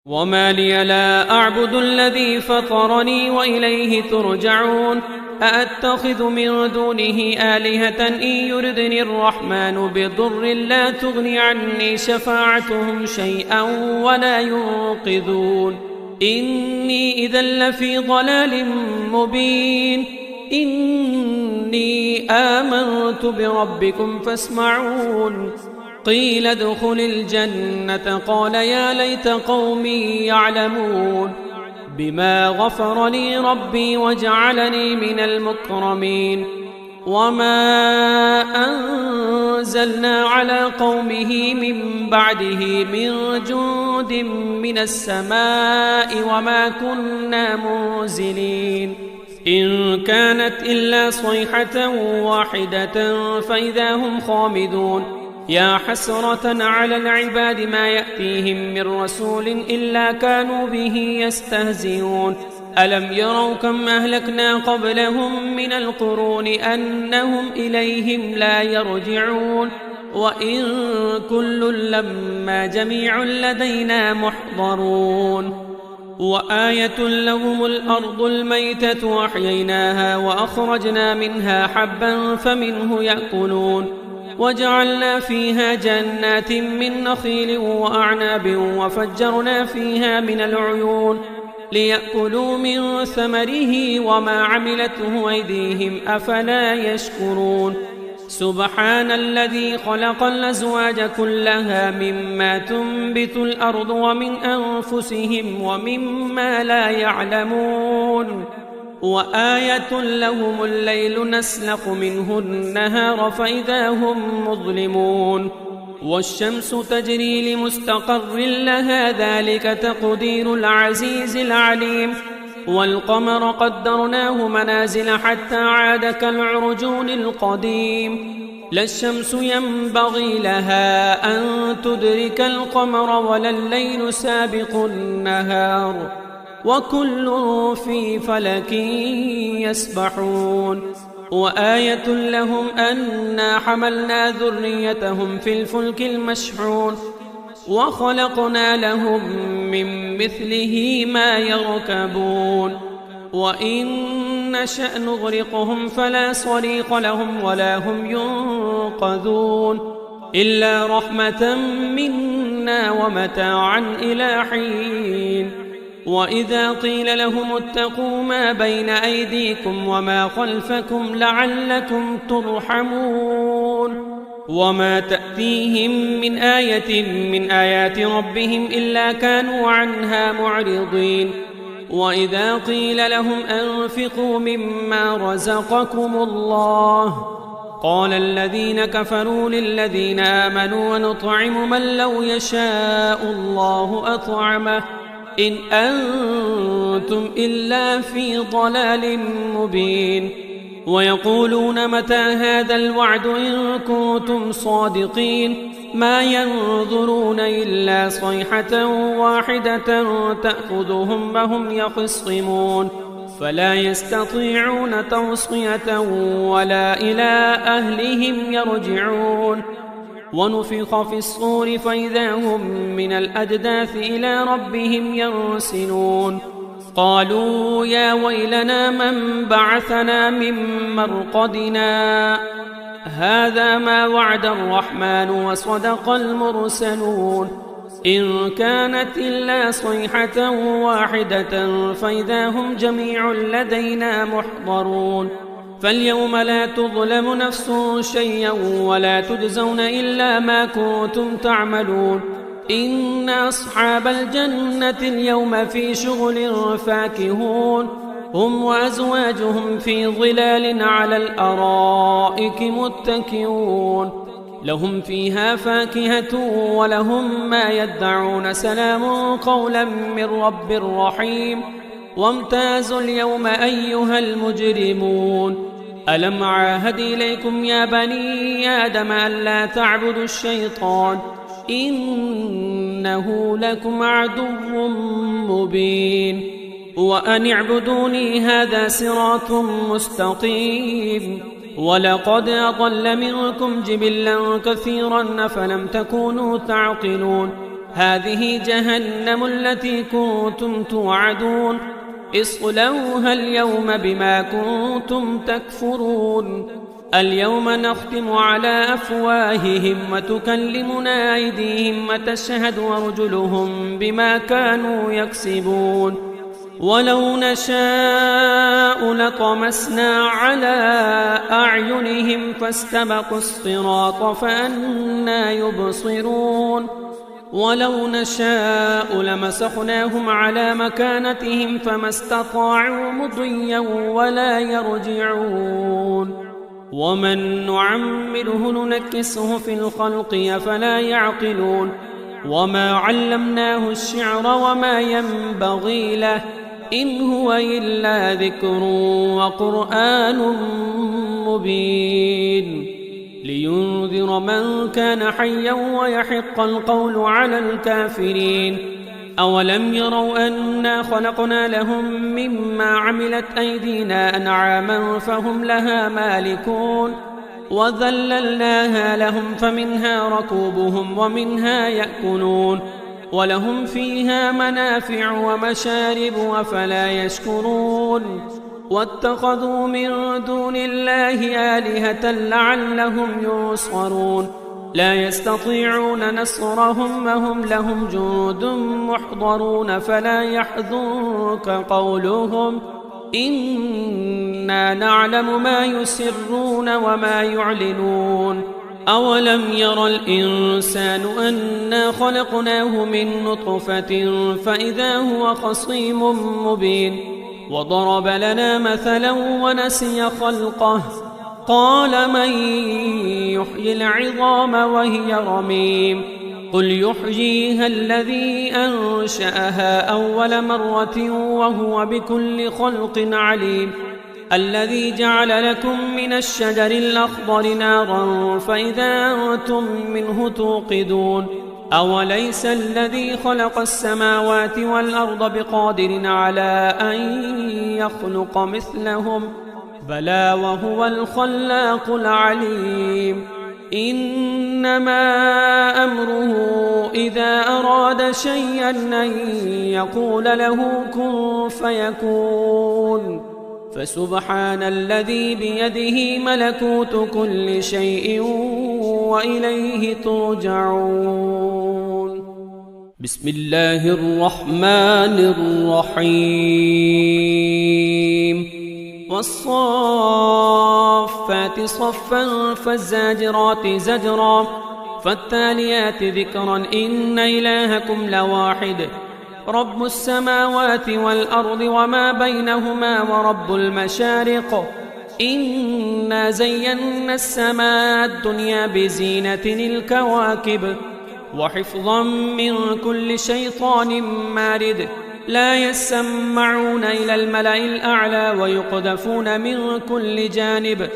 وما لي لا أعبد الذي فطرني وإليه ترجعون أأتخذ من دونه آلهة إن يردني الرحمن بضر لا تغني عني شفاعتهم شيئا ولا ينقذون إني إذا لفي ضلال مبين إني آمنت بربكم فاسمعون قيل ادخل الجنة قال يا ليت قومي يعلمون بما غفر لي ربي وجعلني من المكرمين وما أنزلنا على قومه من بعده من جند من السماء وما كنا منزلين إن كانت إلا صيحة واحدة فإذا هم خامدون يا حسرة على العباد ما يأتيهم من رسول إلا كانوا به يستهزئون ألم يروا كم أهلكنا قبلهم من القرون أنهم إليهم لا يرجعون وإن كل لما جميع لدينا محضرون وآية لهم الأرض الميتة وأحييناها وأخرجنا منها حبا فمنه يأكلون وجعلنا فيها جنات من نخيل وأعناب وفجرنا فيها من العيون ليأكلوا من ثمره وما عملته أيديهم أفلا يشكرون سبحان الذي خلق الأزواج كلها مما تنبت الأرض ومن أنفسهم ومما لا يعلمون وآية لهم الليل نسلخ منه النهار فإذا هم مظلمون والشمس تجري لمستقر لها ذلك تقدير العزيز العليم والقمر قدرناه منازل حتى عاد كالعرجون القديم لا الشمس ينبغي لها أن تدرك القمر ولا الليل سابق النهار وكل في فلك يسبحون وآية لهم أنا حملنا ذريتهم في الفلك المشحون وخلقنا لهم من مثله ما يركبون وإن نشأ نغرقهم فلا صريخ لهم ولا هم ينقذون إلا رحمة منا ومتاعا إلى حين وإذا قيل لهم اتقوا ما بين أيديكم وما خلفكم لعلكم ترحمون وما تأتيهم من آية من آيات ربهم إلا كانوا عنها معرضين وإذا قيل لهم أنفقوا مما رزقكم الله قال الذين كفروا للذين آمنوا ونطعم من لو يشاء الله أطعمه إن أنتم إلا في ضلال مبين ويقولون متى هذا الوعد إن كنتم صادقين ما ينظرون إلا صيحة واحدة تأخذهم وهم يخصمون فلا يستطيعون توصية ولا إلى أهلهم يرجعون ونفخ في الصور فإذا هم من الأجداث إلى ربهم ينسلون قالوا يا ويلنا من بعثنا من مرقدنا هذا ما وعد الرحمن وصدق المرسلون إن كانت إلا صيحة واحدة فإذا هم جميع لدينا محضرون فاليوم لا تظلم نفس شيئا ولا تجزون إلا ما كنتم تعملون إن أصحاب الجنة اليوم في شغل فاكهون هم وأزواجهم في ظلال على الأرائك متكئون لهم فيها فاكهة ولهم ما يدعون سلام قولا من رب رحيم وامتازوا اليوم أيها المجرمون ألم عاهد إليكم يا بني آدم ألا تعبدوا الشيطان إنه لكم عدو مبين وأن اعبدوني هذا صراط مستقيم ولقد أضل منكم جبلا كثيرا فلم تكونوا تعقلون هذه جهنم التي كنتم توعدون اصلوها اليوم بما كنتم تكفرون اليوم نختم على أفواههم وتكلمنا أيديهم وتشهد أرجلهم بما كانوا يكسبون ولو نشاء لطمسنا على أعينهم فاستبقوا الصراط فأنى يبصرون ولو نشاء لمسخناهم على مكانتهم فما استطاعوا مضيا ولا يرجعون ومن نعمره ننكسه في الخلق أفلا يعقلون وما علمناه الشعر وما ينبغي له إن هو إلا ذكر وقرآن مبين لينذر من كان حيا ويحق القول على الكافرين أولم يروا أنا خلقنا لهم مما عملت أيدينا أنعاما فهم لها مالكون وذللناها لهم فمنها ركوبهم ومنها يأكلون ولهم فيها منافع ومشارب أفلا يشكرون واتخذوا من دون الله آلهة لعلهم ينصرون لا يستطيعون نصرهم وهم لهم جند محضرون فلا يحزنك قولهم إنا نعلم ما يسرون وما يعلنون أولم ير الإنسان أنا خلقناه من نطفة فإذا هو خصيم مبين وضرب لنا مثلا ونسي خلقه قال من يحيي العظام وهي رميم قل يحييها الذي أنشأها أول مرة وهو بكل خلق عليم الذي جعل لكم من الشجر الأخضر نارا فإذا أنتم منه توقدون أوليس الذي خلق السماوات والأرض بقادر على أن يخلق مثلهم بلى وهو الخلاق العليم إنما أمره إذا أراد شيئا أن يقول له كن فيكون فسبحان الذي بيده ملكوت كل شيء وإليه ترجعون بسم الله الرحمن الرحيم والصافات صفا فالزاجرات زجرا فالتاليات ذكرا إن إلهكم لواحد رب السماوات والأرض وما بينهما ورب المشارق إنا زينا السماء الدنيا بزينة الكواكب وحفظا من كل شيطان مارد لا يسمعون إلى الملأ الأعلى ويقذفون من كل جانب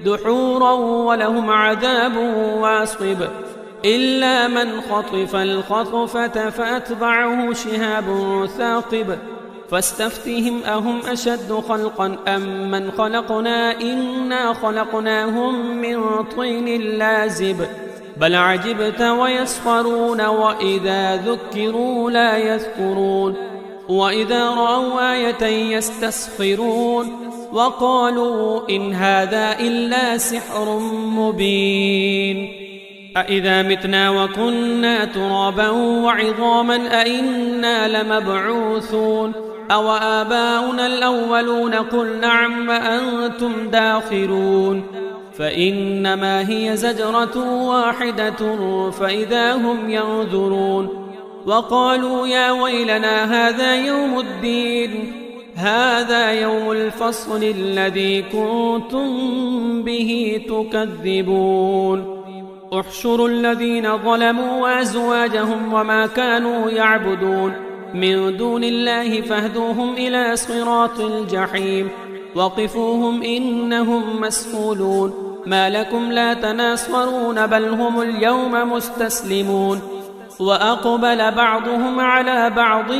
دحورا ولهم عذاب واصب إلا من خطف الخطفة فأتبعه شهاب ثاقب فاستفتهم أهم أشد خلقا أم من خلقنا إنا خلقناهم من طين لازب بل عجبت ويسخرون وإذا ذكروا لا يذكرون وإذا رأوا آية يستسخرون وقالوا إن هذا إلا سحر مبين أإذا متنا وكنا ترابا وعظاما أإنا لمبعوثون أو آباؤنا الأولون قل نعم وأنتم داخرون فإنما هي زجرة واحدة فإذا هم ينظرون وقالوا يا ويلنا هذا يوم الدين هذا يوم الفصل الذي كنتم به تكذبون احشروا الذين ظلموا وأزواجهم وما كانوا يعبدون من دون الله فاهدوهم إلى صراط الجحيم وقفوهم إنهم مسؤولون ما لكم لا تناصرون بل هم اليوم مستسلمون وأقبل بعضهم على بعض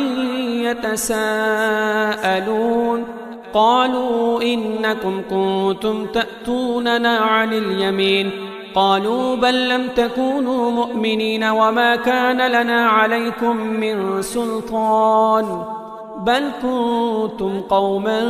يتساءلون قالوا إنكم كنتم تأتوننا عن اليمين قالوا بل لم تكونوا مؤمنين وما كان لنا عليكم من سلطان بل كنتم قوما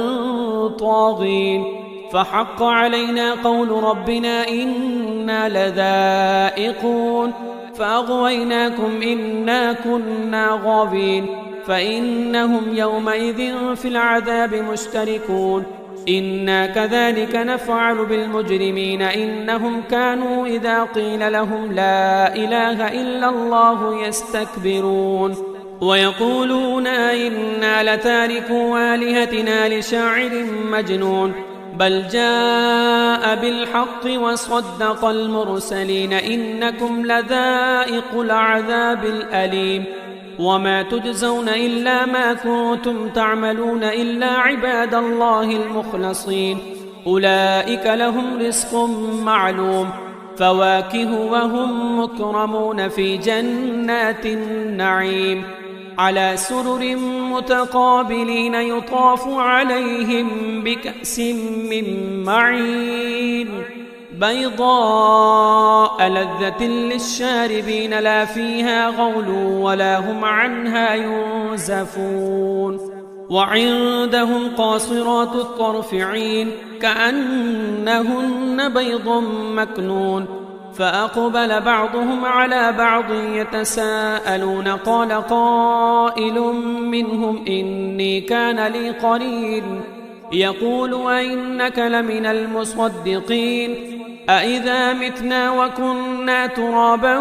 طاغين فحق علينا قول ربنا إنا لذائقون فأغويناكم إنا كنا غاوين فإنهم يومئذ في العذاب مشتركون إنا كذلك نفعل بالمجرمين إنهم كانوا إذا قيل لهم لا إله إلا الله يستكبرون ويقولون إنا لتاركوا آلهتنا لشاعر مجنون بل جاء بالحق وصدق المرسلين إنكم لذائق العذاب الأليم وما تجزون إلا ما كنتم تعملون إلا عباد الله المخلصين أولئك لهم رزق معلوم فواكه وهم مكرمون في جنات النعيم على سرر متقابلين يطاف عليهم بكأس من معين بيضاء لذة للشاربين لا فيها غول ولا هم عنها ينزفون وعندهم قاصرات الطرف عين كأنهن بيض مكنون فأقبل بعضهم على بعض يتساءلون قال قائل منهم إني كان لي قرين يقول أئنك لمن المصدقين أئذا متنا وكنا ترابا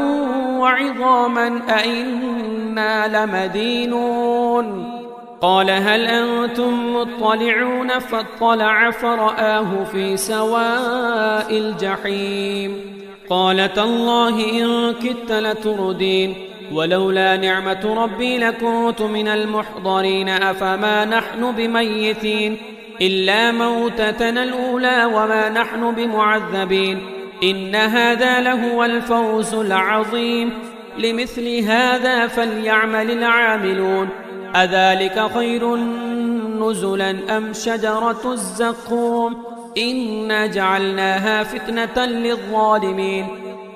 وعظاما أئنا لمدينون قال هل أنتم مطلعون فاطلع فرآه في سواء الجحيم قال تالله إن كدت لتردين ولولا نعمة ربي لكنت من المحضرين أفما نحن بميتين إلا موتتنا الأولى وما نحن بمعذبين إن هذا لهو الفوز العظيم لمثل هذا فليعمل العاملون أذلك خير نزلا أم شجرة الزقوم إنا جعلناها فتنة للظالمين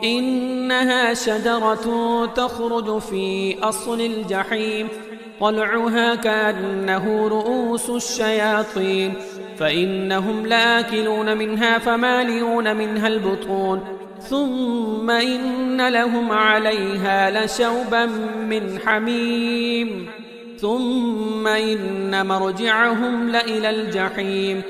إنها شجرة تخرج في أصل الجحيم طلعها كأنه رؤوس الشياطين فإنهم لآكلون منها فمالئون منها البطون ثم إن لهم عليها لشوبا من حميم ثم إن مرجعهم لإلى الجحيم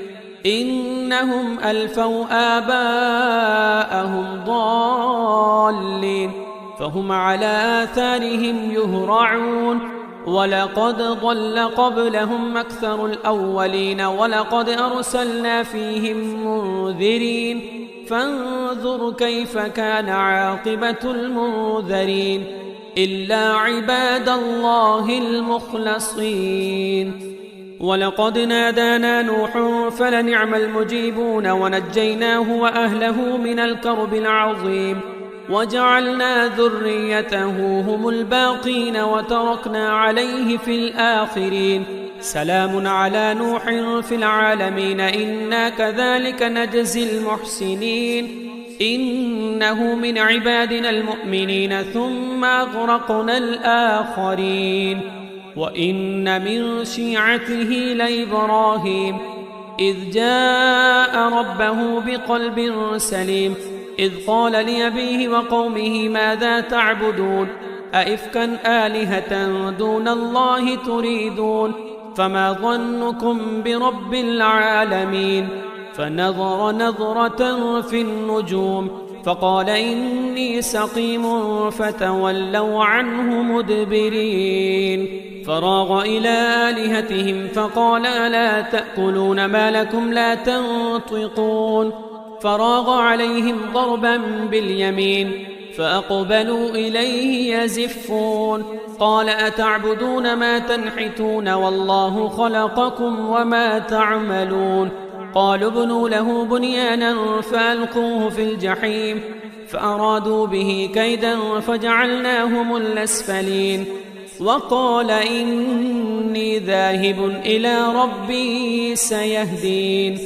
إنهم ألفوا آباءهم ضالين فهم على آثارهم يهرعون ولقد ضل قبلهم أكثر الأولين ولقد أرسلنا فيهم منذرين فانظر كيف كان عاقبة المنذرين إلا عباد الله المخلصين ولقد نادانا نوح فلنعم المجيبون ونجيناه وأهله من الكرب العظيم وجعلنا ذريته هم الباقين وتركنا عليه في الآخرين سلام على نوح في العالمين إنا كذلك نجزي المحسنين إنه من عبادنا المؤمنين ثم أغرقنا الآخرين وإن من شيعته لإبراهيم إذ جاء ربه بقلب سليم إذ قال لأبيه وقومه ماذا تعبدون أئفكا آلهة دون الله تريدون فما ظنكم برب العالمين فنظر نظرة في النجوم فقال إني سقيم فتولوا عنه مدبرين فراغ إلى آلهتهم فقال ألا تأكلون ما لكم لا تنطقون فراغ عليهم ضربا باليمين فأقبلوا إليه يزفون قال أتعبدون ما تنحتون والله خلقكم وما تعملون قالوا ابنوا له بنيانا فألقوه في الجحيم فأرادوا به كيدا فجعلناهم الأسفلين وقال إني ذاهب إلى ربي سيهدين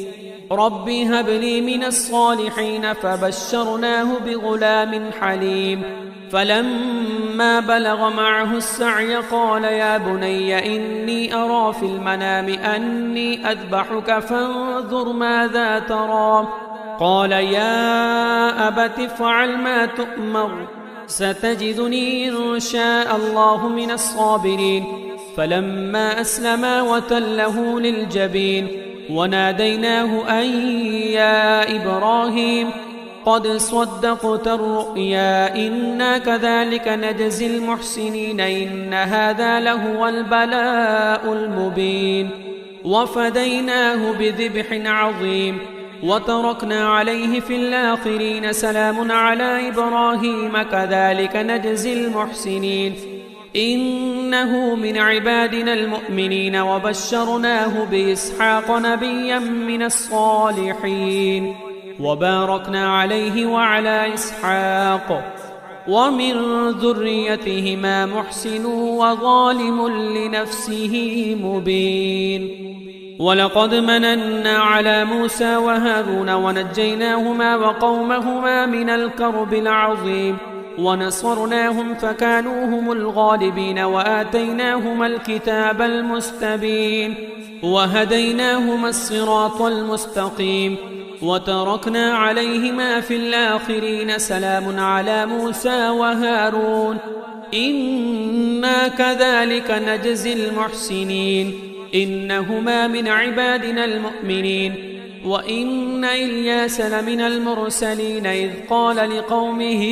رب هب لي من الصالحين فبشرناه بغلام حليم فلما بلغ معه السعي قال يا بني إني أرى في المنام أني أذبحك فانظر ماذا ترى قال يا أبت افعل ما تؤمر ستجدني إن شاء الله من الصابرين فلما أسلما وتله للجبين وناديناه أن يا إبراهيم قد صدقت الرؤيا إنا كذلك نجزي المحسنين إن هذا لهو البلاء المبين وفديناه بذبح عظيم وتركنا عليه في الآخرين سلام على إبراهيم كذلك نجزي المحسنين إنه من عبادنا المؤمنين وبشرناه بإسحاق نبيا من الصالحين وباركنا عليه وعلى إسحاق ومن ذريتهما محسن وظالم لنفسه مبين ولقد مننا على موسى وهارون ونجيناهما وقومهما من الكرب العظيم ونصرناهم فكانوا هم الغالبين وآتيناهما الكتاب المستبين وهديناهما الصراط المستقيم وتركنا عليهما في الآخرين سلام على موسى وهارون إنا كذلك نجزي المحسنين إنهما من عبادنا المؤمنين وإن إلياس لمن المرسلين إذ قال لقومه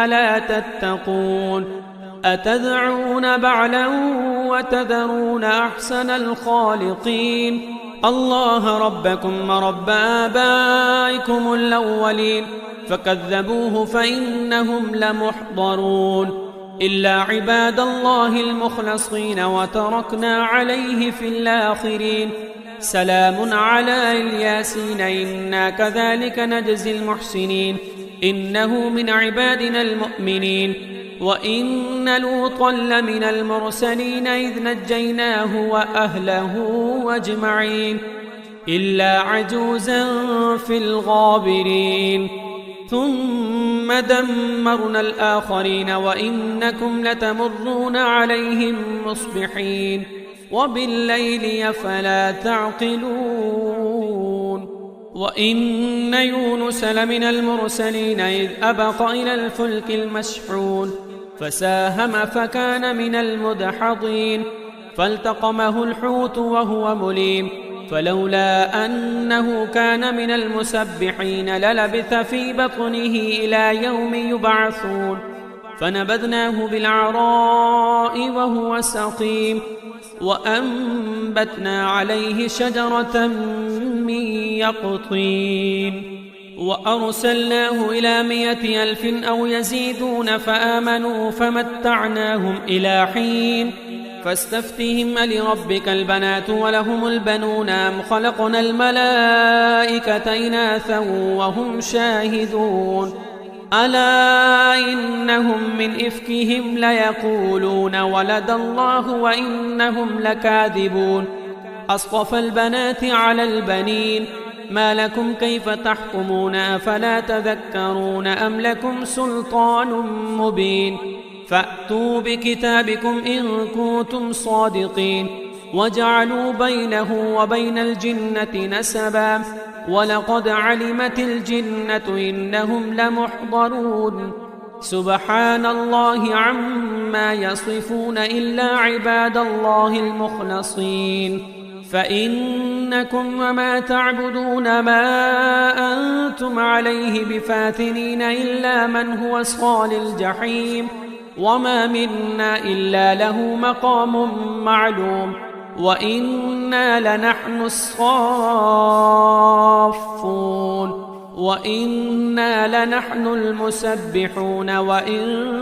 ألا تتقون أتدعون بعلا وتذرون أحسن الخالقين الله ربكم ورب آبائكم الأولين فكذبوه فإنهم لمحضرون إلا عباد الله المخلصين وتركنا عليه في الآخرين سلام على الياسين إنا كذلك نجزي المحسنين إنه من عبادنا المؤمنين وإن لوطا لمن المرسلين إذ نجيناه وأهله أجمعين إلا عجوزا في الغابرين ثم دمرنا الآخرين وإنكم لتمرون عليهم مصبحين وبالليل فلا تعقلون وإن يونس لمن المرسلين إذ أبق إلى الفلك المشحون فساهم فكان من المدحضين فالتقمه الحوت وهو مليم فلولا أنه كان من المسبحين للبث في بطنه إلى يوم يبعثون فنبذناه بالعراء وهو سقيم وأنبتنا عليه شجرة من يقطين وأرسلناه إلى 100,000 أو يزيدون فآمنوا فمتعناهم إلى حين فاستفتهم لربك البنات ولهم البنون أم خلقنا الملائكة إناثا وهم شاهدون ألا إنهم من إفكهم ليقولون ولد الله وإنهم لكاذبون أصطفى البنات على البنين ما لكم كيف تحكمون أفلا تذكرون أم لكم سلطان مبين فأتوا بكتابكم إن كنتم صادقين وجعلوا بينه وبين الجنة نسبا ولقد علمت الجنة إنهم لمحضرون سبحان الله عما يصفون إلا عباد الله المخلصين فإنكم وما تعبدون ما أنتم عليه بفاتنين إلا من هو صال الجحيم وما منا إلا له مقام معلوم وإنا لنحن الصافون وإنا لنحن المسبحون وإن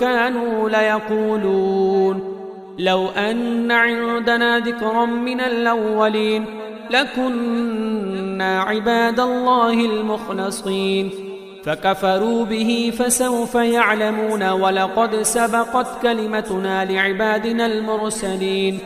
كانوا ليقولون لو أن عندنا ذكرا من الأولين لكنا عباد الله المخلصين فكفروا به فسوف يعلمون ولقد سبقت كلمتنا لعبادنا المرسلين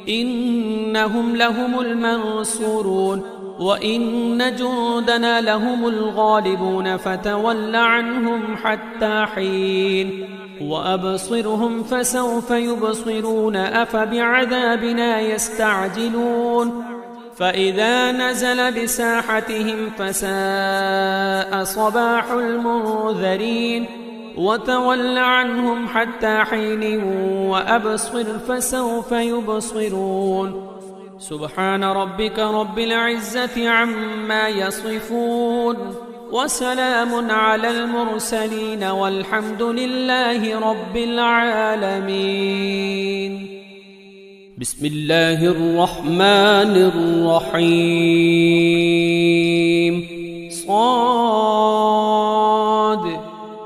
إنهم لهم المنصورون وإن جندنا لهم الغالبون فتول عنهم حتى حين وأبصرهم فسوف يبصرون أفبعذابنا يستعجلون فإذا نزل بساحتهم فساء صباح المنذرين وتول عنهم حتى حين وأبصر فسوف يبصرون سبحان ربك رب العزة عما يصفون وسلام على المرسلين والحمد لله رب العالمين. بسم الله الرحمن الرحيم. صاد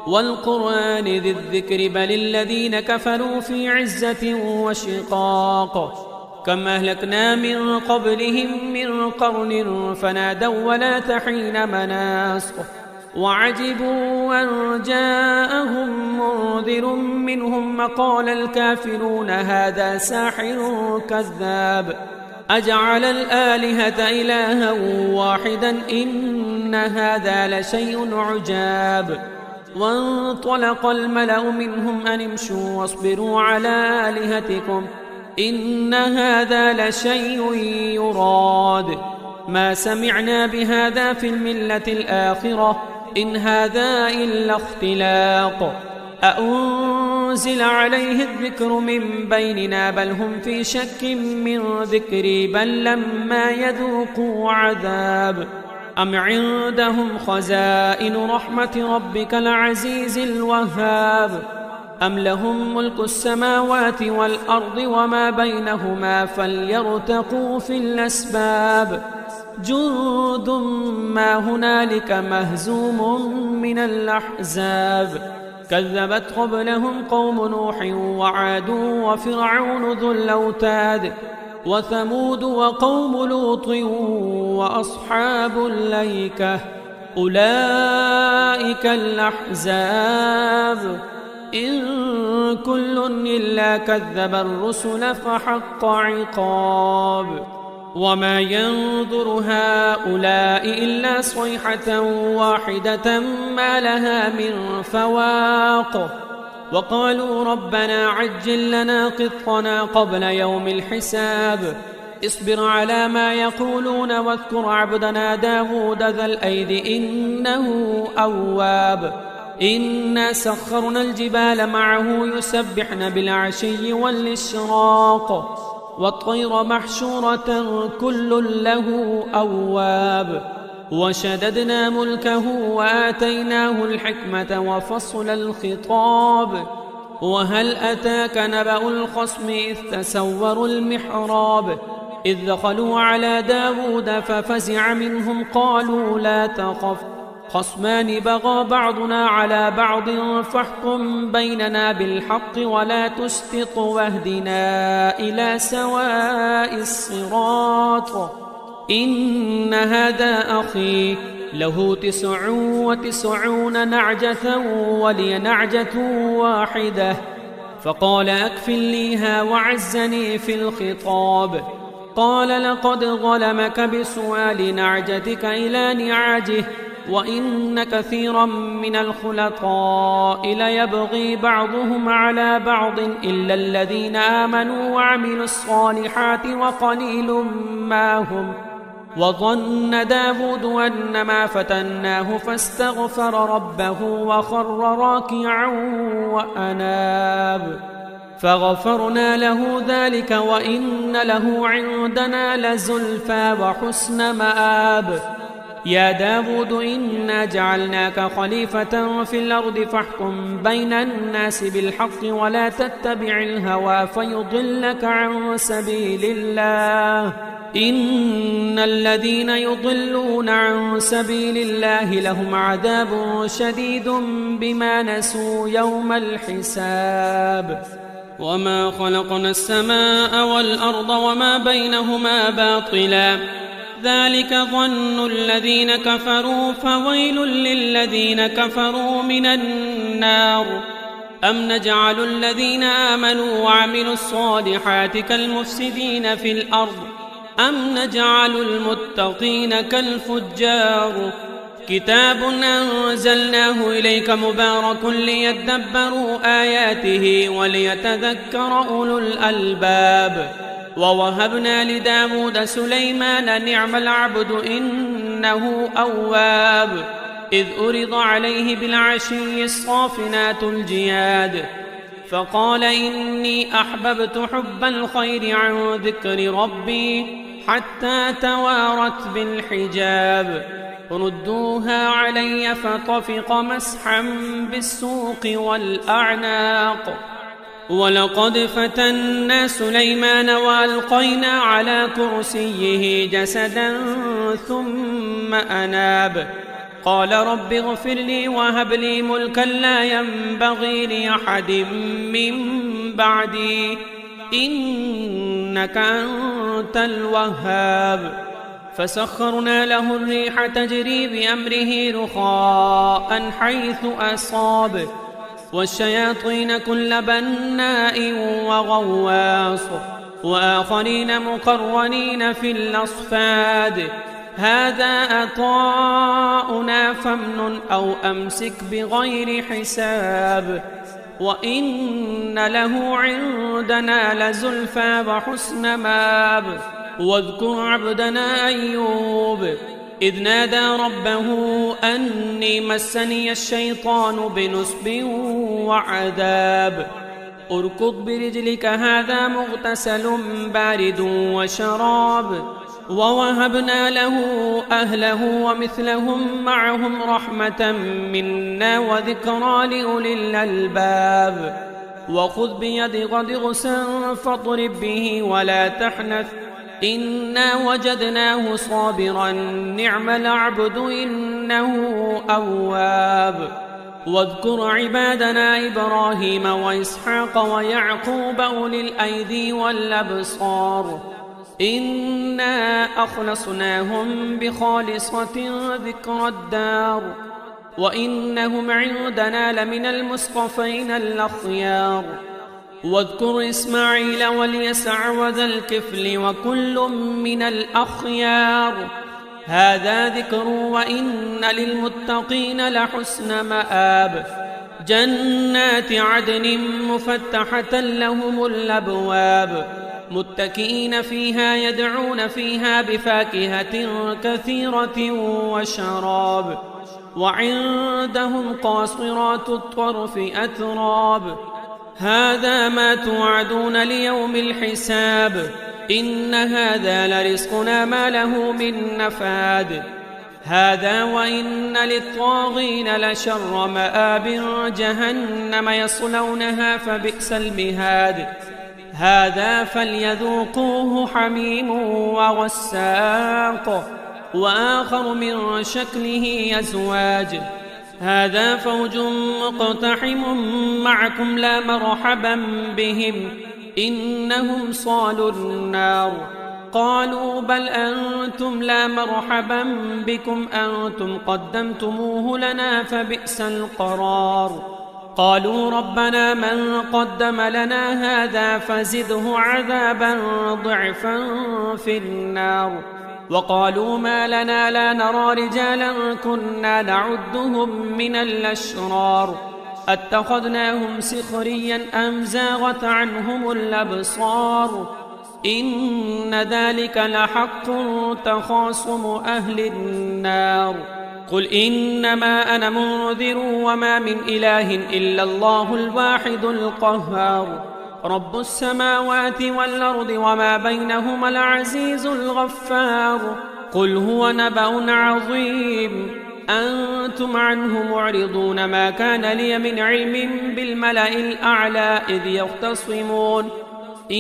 والقرآن ذي الذكر بل الذين كفروا في عزة وشقاق كم أهلكنا من قبلهم من قرن فنادوا ولا تحين مناص وعجبوا أن جاءهم منذر منهم قال الكافرون هذا ساحر كذاب أجعل الآلهة إلها واحدا إن هذا لشيء عجاب وانطلق الملأ منهم أن امشوا واصبروا على آلهتكم إن هذا لشيء يراد ما سمعنا بهذا في الملة الآخرة إن هذا إلا اختلاق أأنزل عليه الذكر من بيننا بل هم في شك من ذكري بل لما يذوقوا عذاب أم عندهم خزائن رحمة ربك العزيز الوهاب أم لهم ملك السماوات والأرض وما بينهما فليرتقوا في الأسباب جند ما هنالك مهزوم من الأحزاب كذبت قبلهم قوم نوح وعاد وفرعون ذو الأوتاد وثمود وقوم لوط وأصحاب الأيكة أولئك الأحزاب إن كل إلا كذب الرسل فحق عقاب وما ينظر هؤلاء إلا صيحة واحدة ما لها من فواق وقالوا ربنا عجل لنا قطنا قبل يوم الحساب اصبر على ما يقولون واذكر عبدنا داود ذا الأيد إنه أواب إنا سخرنا الجبال معه يسبحن بالعشي والإشراق والطير محشورة كل له أواب وشددنا ملكه وآتيناه الحكمة وفصل الخطاب وهل أتاك نبأ الخصم إذ تسوروا المحراب إذ دخلوا على داود ففزع منهم قالوا لا تخف خصمان بغى بعضنا على بعض فاحكم بيننا بالحق ولا تشطط واهدنا إلى سواء الصراط إن هذا أخي له 99 نعجة ولي نعجة واحدة فقال أكفلنيها وعزني في الخطاب قال لقد ظلمك بسؤال نعجتك إلى نعاجه وإن كثيرا من الخلطاء ليبغي بعضهم على بعض إلا الذين آمنوا وعملوا الصالحات وقليل ما هم وظن داود أنما فتناه فاستغفر ربه وخر راكعا وأناب فغفرنا له ذلك وإن له عندنا لزلفى وحسن مآب يا داود إنا جعلناك خليفة في الأرض فاحكم بين الناس بالحق ولا تتبع الهوى فيضلك عن سبيل الله إن الذين يضلون عن سبيل الله لهم عذاب شديد بما نسوا يوم الحساب وما خلقنا السماء والأرض وما بينهما باطلا ذلك ظن الذين كفروا فويل للذين كفروا من النار أم نجعل الذين آمنوا وعملوا الصالحات كالمفسدين في الأرض أم نجعل المتقين كالفجار كتاب أنزلناه إليك مبارك ليدبروا آياته وليتذكر أولو الألباب ووهبنا لداود سليمان نعم العبد إنه أواب إذ أرض عليه بالعشي الصافنات الجياد فقال إني أحببت حب الخير عن ذكر ربي حتى توارت بالحجاب ردوها علي فطفق مسحا بالسوق والأعناق ولقد فتنا سليمان وألقينا على كرسيه جسدا ثم أناب قال رب اغفر لي وهب لي ملكا لا ينبغي لأحد من بعدي إنك أنت الوهاب فسخرنا له الريح تجري بأمره رخاء حيث أصاب والشياطين كل بناء وغواص وآخرين مقرنين في الأصفاد هذا عطاؤنا فامنن أو أمسك بغير حساب وإن له عندنا لزلفى وحسن مآب واذكر عبدنا أيوب إذ نادى ربه أني مسني الشيطان بنصب وعذاب اركض برجلك هذا مغتسل بارد وشراب ووهبنا له أهله ومثلهم معهم رحمة منا وذكرى لأولي الألباب وخذ بيدك ضغثا فاضرب به ولا تحنث إنا وجدناه صابرا نعم العبد إنه أواب واذكر عبادنا إبراهيم وإسحاق ويعقوب أولي الأيدي والأبصار إنا أخلصناهم بخالصة ذكر الدار وإنهم عندنا لمن المصطفين الأخيار واذكر إسماعيل واليسع وذا الكفل وكل من الأخيار هذا ذكر وإن للمتقين لحسن مآب جنات عدن مفتحة لهم الأبواب متكئين فيها يدعون فيها بفاكهة كثيرة وشراب وعندهم قاصرات الطرف أتراب هذا ما توعدون ليوم الحساب إن هذا لرزقنا ما له من نفاد هذا وإن للطاغين لشر مآب جهنم يصلونها فبئس المهاد هذا فليذوقوه حميم وغساق وآخر من شكله أزواج هذا فوج مقتحم معكم لا مرحبا بهم إنهم صالوا النار قالوا بل أنتم لا مرحبا بكم أنتم قدمتموه لنا فبئس القرار قالوا ربنا من قدم لنا هذا فزده عذابا ضعفا في النار وقالوا ما لنا لا نرى رجالا كنا نعدهم من الأشرار أتخذناهم سخريا أم زاغت عنهم الأبصار إن ذلك لحق تخاصم أهل النار قل إنما أنا منذر وما من إله إلا الله الواحد القهار رب السماوات والأرض وما بينهما العزيز الغفار قل هو نبأ عظيم أنتم عنه معرضون ما كان لي من علم بالملأ الأعلى إذ يختصمون إن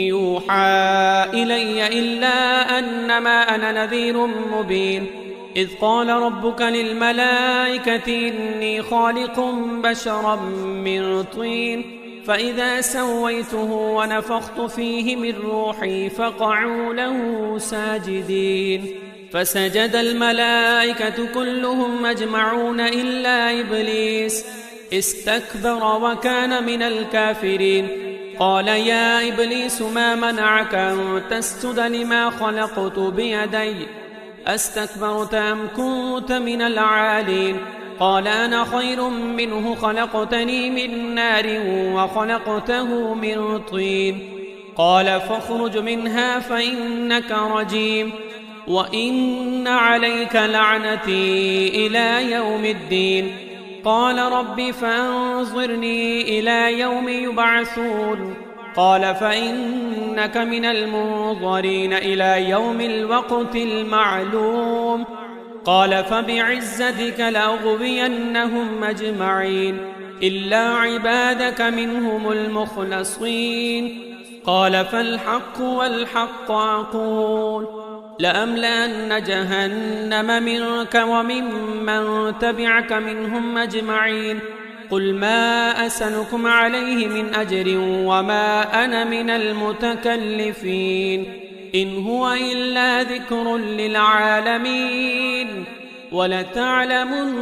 يوحى إلي إلا أنما أنا نذير مبين إذ قال ربك للملائكة إني خالق بشرا من طين فإذا سويته ونفخت فيه من روحي فقعوا له ساجدين فسجد الملائكة كلهم أجمعون إلا إبليس استكبر وكان من الكافرين قال يا إبليس ما منعك أن تسجد لما خلقت بيدي أستكبرت أم كنت من العالين قال أنا خير منه خلقتني من نار وخلقته من طين قال فاخرج منها فإنك رجيم وإن عليك لعنتي إلى يوم الدين قال رب فأنظرني إلى يوم يبعثون قال فإنك من المنظرين إلى يوم الوقت المعلوم قال فبعزتك لأغوينهم أجمعين إلا عبادك منهم المخلصين قال فالحق والحق أقول لأملأن جهنم منك وممن تبعك منهم أجمعين قل ما أسألكم عليه من أجر وما أنا من المتكلفين إن هو إلا ذكر للعالمين ولتعلمن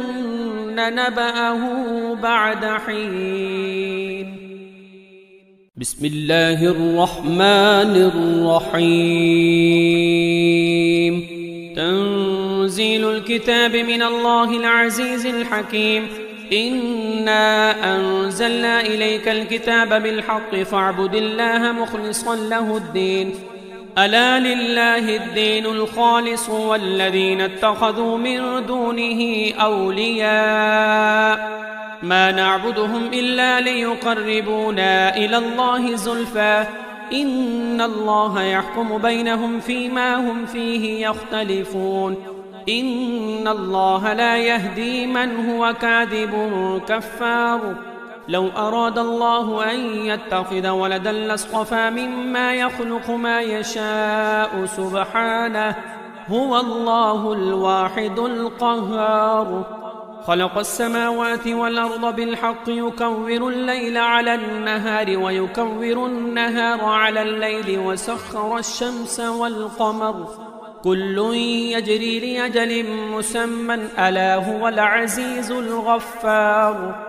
نبأه بعد حين بسم الله الرحمن الرحيم تنزيل الكتاب من الله العزيز الحكيم إنا أنزلنا إليك الكتاب بالحق فاعبد الله مخلصا له الدين ألا لله الدين الخالص والذين اتخذوا من دونه أولياء ما نعبدهم إلا ليقربونا إلى الله زلفى إن الله يحكم بينهم فيما هم فيه يختلفون إن الله لا يهدي من هو كاذب كفار لو أراد الله أن يتخذ ولدا لاصطفى مما يخلق ما يشاء سبحانه هو الله الواحد القهار خلق السماوات والأرض بالحق يكور الليل على النهار ويكور النهار على الليل وسخر الشمس والقمر كل يجري لأجل مسمى ألا هو العزيز الغفار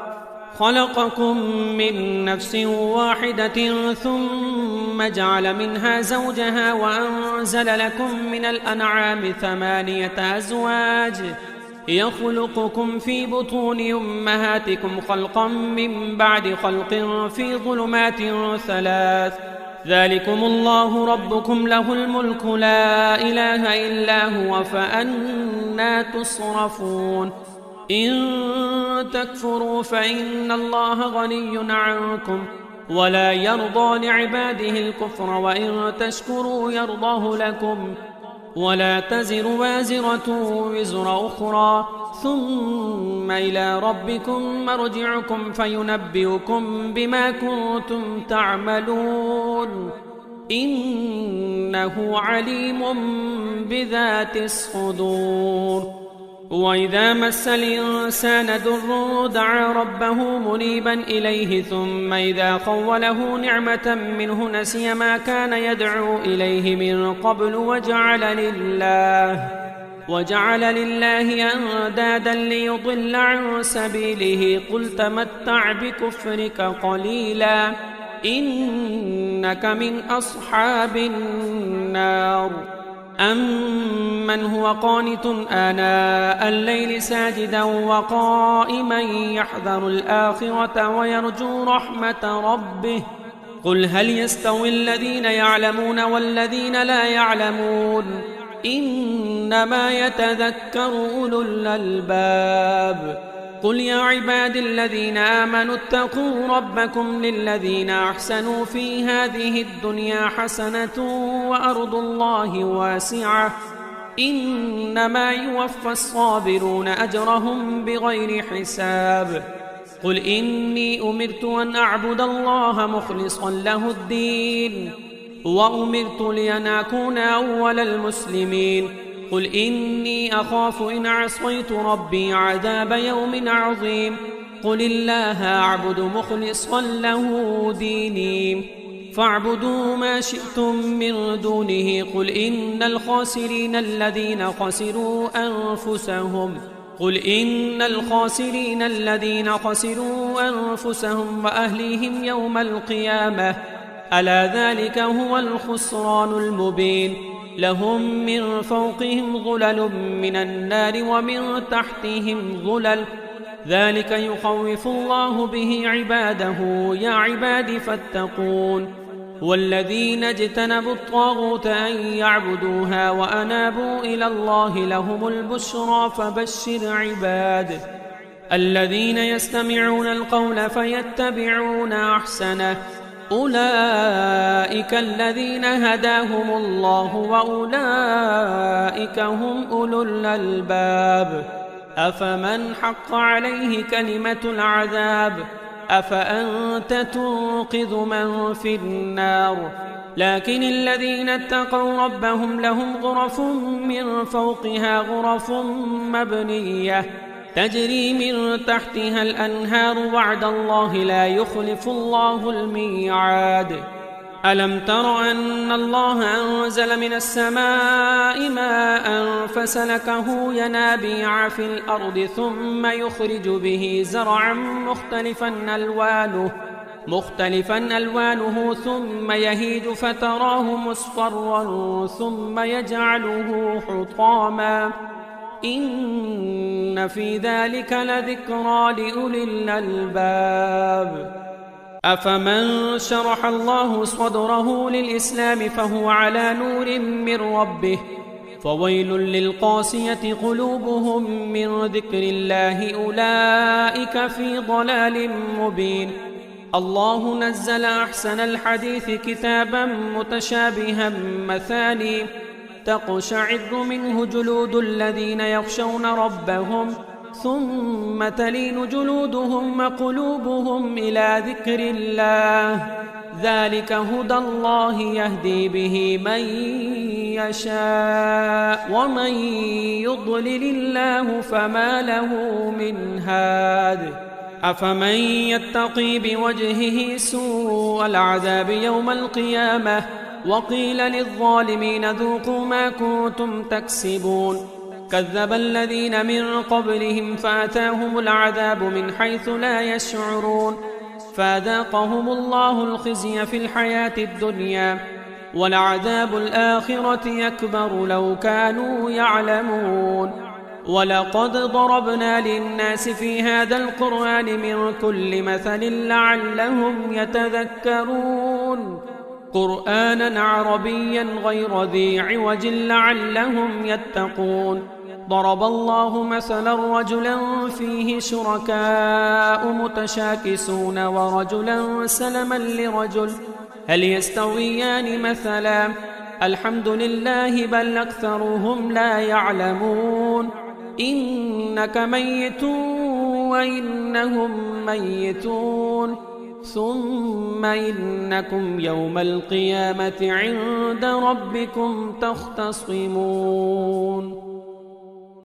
خلقكم من نفس واحدة ثم جعل منها زوجها وأنزل لكم من الأنعام 8 أزواج يخلقكم في بطون أمهاتكم خلقا من بعد خلق في ظلمات 3 ذلكم الله ربكم له الملك لا إله إلا هو فأنى تصرفون إن تكفروا فإن الله غني عنكم ولا يرضى لعباده الكفر وإن تشكروا يرضاه لكم ولا تزر وازرة وزر أخرى ثم إلى ربكم مرجعكم فينبئكم بما كنتم تعملون إنه عليم بذات الصدور وإذا مس الإنسان ضر دعا ربه منيبا إليه ثم إذا خوله نعمة منه نسي ما كان يدعو إليه من قبل وجعل لله أندادا ليضل عن سبيله قل تمتع بكفرك قليلا إنك من أصحاب النار أمن هو قانت آناء الليل ساجدا وقائما يحذر الآخرة ويرجو رحمة ربه قل هل يستوي الذين يعلمون والذين لا يعلمون إنما يتذكر أولو الألباب قل يا عبادي الذين آمنوا اتقوا ربكم للذين أحسنوا في هذه الدنيا حسنة وأرض الله واسعة إنما يوفى الصابرون أجرهم بغير حساب قل إني أمرت أن أعبد الله مخلصا له الدين وأمرت لأن أكون أول المسلمين قل إني أخاف إن عصيت ربي عذاب يوم عظيم قل الله أعبد مخلصا له ديني فاعبدوا ما شئتم من دونه قل إن الخاسرين الذين خسروا أنفسهم وأهليهم يوم القيامة ألا ذلك هو الخسران المبين. لهم من فوقهم ظلل من النار ومن تحتهم ظلل، ذلك يخوف الله به عباده، يا عباد فاتقون. والذين اجتنبوا الطاغوت أن يعبدوها وأنابوا إلى الله لهم البشرى، فبشر عباده الذين يستمعون القول فيتبعون أحسنه، أولئك الذين هداهم الله وأولئك هم أولو الألباب. أفمن حق عليه كلمة العذاب أفأنت تنقذ من في النار؟ لكن الذين اتقوا ربهم لهم غرف من فوقها غرف مبنية تجري من تحتها الأنهار، وعد الله لا يخلف الله الميعاد. ألم تر أن الله أنزل من السماء ماء فسلكه ينابيع في الأرض ثم يخرج به زرعا مختلفا ألوانه ثم يهيج فتراه مصفرا ثم يجعله حطاما، إن في ذلك لذكرى لأولي الألباب. أفمن شرح الله صدره للإسلام فهو على نور من ربه، فويل للقاسية قلوبهم من ذكر الله، أولئك في ضلال مبين. الله نزل أحسن الحديث كتابا متشابها مثاني تقشعر منه جلود الذين يخشون ربهم ثم تلين جلودهم وقلوبهم إلى ذكر الله، ذلك هدى الله يهدي به من يشاء ومن يضلل الله فما له من هاد. أفمن يتقي بوجهه سوء العذاب يوم القيامة وقيل للظالمين ذوقوا ما كنتم تكسبون، كذب الذين من قبلهم فأتاهم العذاب من حيث لا يشعرون، فأذاقهم الله الخزي في الحياة الدنيا ولعذاب الآخرة أكبر لو كانوا يعلمون. ولقد ضربنا للناس في هذا القرآن من كل مثل لعلهم يتذكرون، قرآنا عربيا غير ذي عوج لعلهم يتقون. ضرب الله مثلا رجلا فيه شركاء متشاكسون ورجلا سلما لرجل، هل يستويان مثلا؟ الحمد لله بل أكثرهم لا يعلمون. إنك ميت وإنهم ميتون، ثم إنكم يوم القيامة عند ربكم تختصمون.